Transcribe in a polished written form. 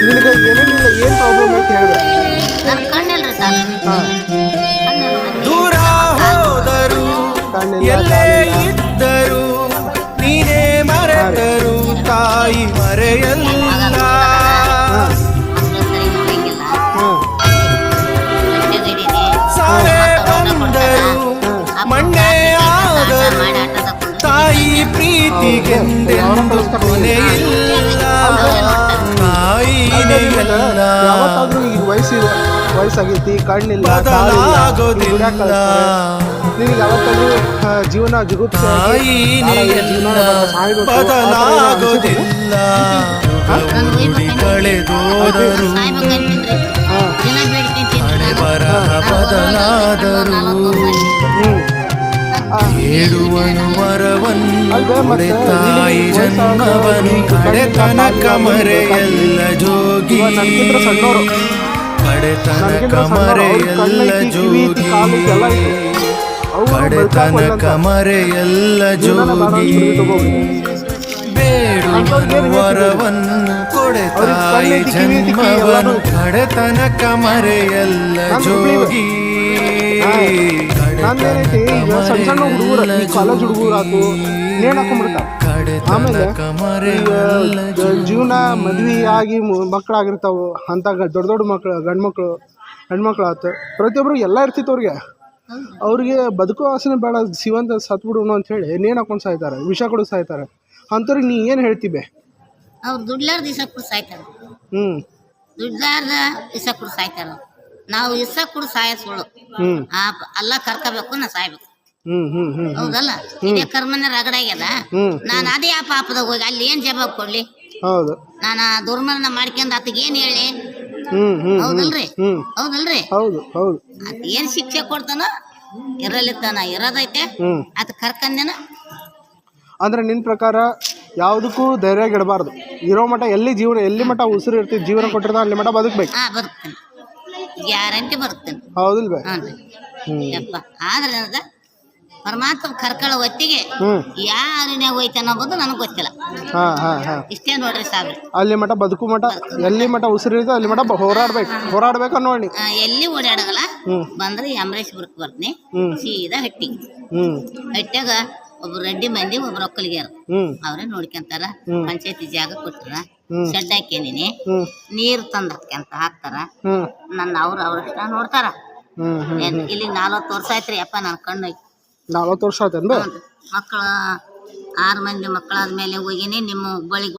ನಿನಗೆ ಏನೇನಿಲ್ಲ ಏನು ಪ್ರಾಬ್ಲಮ್ ಅಂತ ಹೇಳ್ಬೇಕು. ನನ್ನ ಕಣ್ಣಿಲ್ರಿ ಸರ್. ಹಾಂ, ದೂರ ಹೋದರು ಕಣ್ಣಿಲ್ಲ, ಎಲ್ಲೇ ಕಾಲಿಲ್ಲ. ಇದ್ದರು ನೀನೇ ಮರೆತರು ತಾಯಿ ಮರೆಯಲ್ಲ. ಹಾಂ, ಮಕ್ಕಳು ಸರಿ ನೋಡಂಗಿಲ್ಲ. ಹಾಂ, ಗಟ್ಟಿಗಡಿದೆ. ಸಾವೇ ಬಂದರು ಮಣ್ಣೆ ಆದರು ಮಾಡಿ ಆಟ ತಕೊಂಡು ತಾಯಿ ಪ್ರೀತಿಗೆಂದೆಂದು ಕೊನೆಯಿಲ್ಲ. ತಾಯಿನೇ ಎಲ್ಲ ಯಾವತ್ತಾದ್ರೂ ಈಗ ವಯಸ್ಸಾಗೈತಿ, ಕಣ್ಣಿಲ್ಲ, ಬದಲಾಗೋದಿಲ್ಲ. ನಿನಗೆ ಯಾವತ್ತಾದ್ರೂ ಜೀವನ ಜುಗುಪ್ಸೆ ಆಗಿ, ತಾಯಿನೇ ಜೀವನ ಎಲ್ಲ ಸಾಯ್ಬೇಕು ಆ ಥರ ಏನಾದ್ರು ಅನ್ಸಿದ್ಯಾ? ಬದಲಾಗೋದಿಲ್ಲ. ಕಳೆದೋದರು ಸಾಯ್ಬೇಕಂತಿದ್ರಿ. ಹಾಂ, ದಿನ ಬೇಡ್ಕೊಂತೀನಿ ಹಣೆ ನಾನು. ಬರಹ ಬದಲಾದರು ಹ್ಞೂ. ಹೇಳುವನು ವರವನ್ನು ಅಲ್ವೇ ಮತ್ತೆ ತಾಯಿ ಜನ್ಮವನು ಕಡೆತನಕ ಮರೆಯಲ್ಲ ಜೋಗಿ. ನನಗಿಂತ ಸಣ್ಣವರು, ಕಡೆತನಕ ಮರೆಯಲ್ಲ ಜೋಗಿ. ಕಡೆತನಕ ಮರೆಯಲ್ಲ ಜೋಗಿ. ಬೇಡುವನು ವರವನ್ನು ಕೊಡೆ ತಾಯಿ ಜನ್ಮವನು ಕಡೆತನಕ ಮರೆಯಲ್ಲ ಜೋಗಿ. ನಂದೇನೈತಿ, ಈಗ ಸಣ್ಣ ಸಣ್ಣ ಹುಡುಗರು, ಈ ಕಾಲೇಜ್ ಹುಡುಗರು ಆತು ನೇಣು ಹಾಕೊಂಡ್ಬಿಡ್ತಾವೆ. ಆಮೇಲೆ ಈಗ ಜೀವನ ಮದ್ವೆ ಆಗಿ ಮಕ್ಕಳಾಗಿರ್ತಾವೆ ಅಂತ ದೊಡ್ಡ ದೊಡ್ಡ ಮಕ್ಕಳು, ಗಂಡು ಮಕ್ಕಳು ಹೆಣ್ಮಕ್ಳು ಆತು, ಪ್ರತಿಯೊಬ್ಬರು ಎಲ್ಲ ಇರ್ತಿತ್ತು ಅವ್ರಿಗೆ ಬದುಕೋ ಆಸೆನೇ ಬೇಡ, ಶಿವಂತ ಸತ್ಬಿಡೋಣ ಅಂತ ಹೇಳಿ ನೇಣು ಹಾಕೊಂಡು ಸಾಯ್ತಾರೆ, ವಿಷ ಕೊಡು ಸಾಯ್ತಾರೆ. ಅಂಥವ್ರಿಗೆ ನೀ ಏನು ಹೇಳ್ತಿವೆ? ಅವ್ರು ದುಡ್ಲಾರ ದಿವಸ ಕೂಡ ಸಾಯ್ತಾರ. ಹ್ಞೂ, ದುಡ್ಲಾರ್ದ ದಿವಸ ಕೂಡ ಸಾಯ್ತಾರ. ನಾವು ಇಸ ಕೂಡ ಸಾಯ ಸುಳ್ಳು. ಹ್ಞೂ, ಅಲ್ಲ ಕರ್ಕೋಬೇಕು, ನಾ ಸಾಯ್ಬೇಕು. ಹ್ಞೂ, ಹ್ಞೂ, ಹ್ಞೂ, ಹೌದಲ್ಲ? ಇದೇ ಕರ್ಮನ ರಗಡಾಗ್ಯದ. ಹ್ಞೂ. ನಾನು ಅದೇ ಆ ಪಾಪದಾಗ ಹೋಗಿ ಅಲ್ಲಿ ಏನ್ ಜವಾಬ್ ಕೊಡ್ಲಿ? ಹೌದು. ನಾನು ದುರ್ಮರಣ ಮಾಡ್ಕೊಂಡ್ ಆತಗೆ ಏನ್ ಹೇಳಿ? ಹ್ಞೂ, ಹ್ಞೂ, ಹೌದಲ್ರಿ? ಹ್ಞೂ, ಹೌದಲ್ರಿ? ಹೌದು, ಹೌದು. ಆತ ಏನ್ ಶಿಕ್ಷೆ ಕೊಡ್ತಾನೋ ಇರಲಿತ್ತಾನ ಇರೋದೈತೆ ಹ್ಞೂ. ಆತ ಕರ್ಕಂದೇನ. ಅಂದರೆ ನಿನ್ನ ಪ್ರಕಾರ ಯಾವುದಕ್ಕೂ ಧೈರ್ಯ ಗೆಡಬಾರ್ದು. ಇರೋ ಮಟ್ಟ ಎಲ್ಲಿ ಮಟ್ಟ ಉಸಿರು ಇರ್ತೀವಿ, ಜೀವನ ಕೊಟ್ಟಿರ್ತಾನೆ ಅಲ್ಲಿ ಮಟ್ಟ ಬದುಕಬೇಕು. ಬದುಕ್ತೇನೆ, ಗ್ಯಾರಂಟಿ ಬದುಕ್ತೇನೆ. ಹೌದಿಲ್ವೇ? ಹ್ಞೂ ಯಪ್ಪ. ಆದ್ರೆ ಅದ ಪರಮಾತ್ಮ ಕರ್ಕೊಳ್ಳೋ ಹೊತ್ತಿಗೆ ಹ್ಞೂ, ಯಾರಿನ್ಯಾಗ ಹೋಯ್ತ ಅನ್ನೋದು ನನಗೆ ಗೊತ್ತಿಲ್ಲ. ಹಾಂ, ಹಾಂ, ಹಾಂ. ಇಷ್ಟೇ ನೋಡ್ರಿ ಸಾಬ್ರಿ. ಅಲ್ಲಿ ಮಟ್ಟ ಬದುಕು ಮಟ್ಟ ಎಲ್ಲಿ ಮಟ್ಟ ಉಸಿರು ಇರ್ತದೆ ಅಲ್ಲಿ ಮಟ್ಟ ಹೋರಾಡ್ಬೇಕು ನೋಡಿ. ಎಲ್ಲಿ ಓಡಾಡಗಲ್ಲ. ಹ್ಞೂ, ಬಂದ್ರೆ ಅಮರೇಶ್ಪುರಕ್ಕೆ ಬರ್ತೀನಿ, ಹ್ಞೂ, ಸೀದಾ ಹಟ್ಟಿಗೆ. ಹ್ಞೂ, ಹಟ್ಟ್ಯಾಗ ಒಬ್ರು ರೆಡ್ಡಿ ಮಂದಿ, ಒಬ್ರು ಒಕ್ಕಲಿಗ್ಯಾರ, ಹ್ಞೂ, ಅವ್ರೇ ನೋಡ್ಕೊಂತಾರ. ಹ್ಞೂ. ಪಂಚಾಯತಿ ಜಾಗ ಕೊಟ್ಟಾರ, ಹ್ಞೂ, ಶೆಡ್ ಹಾಕ್ಯಂದಿನಿ, ಹ್ಞೂ, ನೀರು ತಂದು ಹಾಕ್ತಾರ. ಹ್ಞೂ, ನನ್ನ ಅವ್ರಷ್ಟ ನೋಡ್ತಾರ. ಹ್ಞೂ, ಹ್ಞೂ. ಇಲ್ಲಿ 40 ವರ್ಷ ಆಯ್ತ್ರಿ ಅಪ್ಪ ನನ್ನ ಕಣ್ಣು. 40 ವರ್ಷ ಆಯ್ತೇನು? ಮಕ್ಕಳು 6 ಮಂದಿ ಮಕ್ಕಳಾದ್ಮೇಲೆ ಹೋಗಿನಿ. ನಿಮ್ಮ ಹುಬ್ಬಳ್ಳಿಗೆ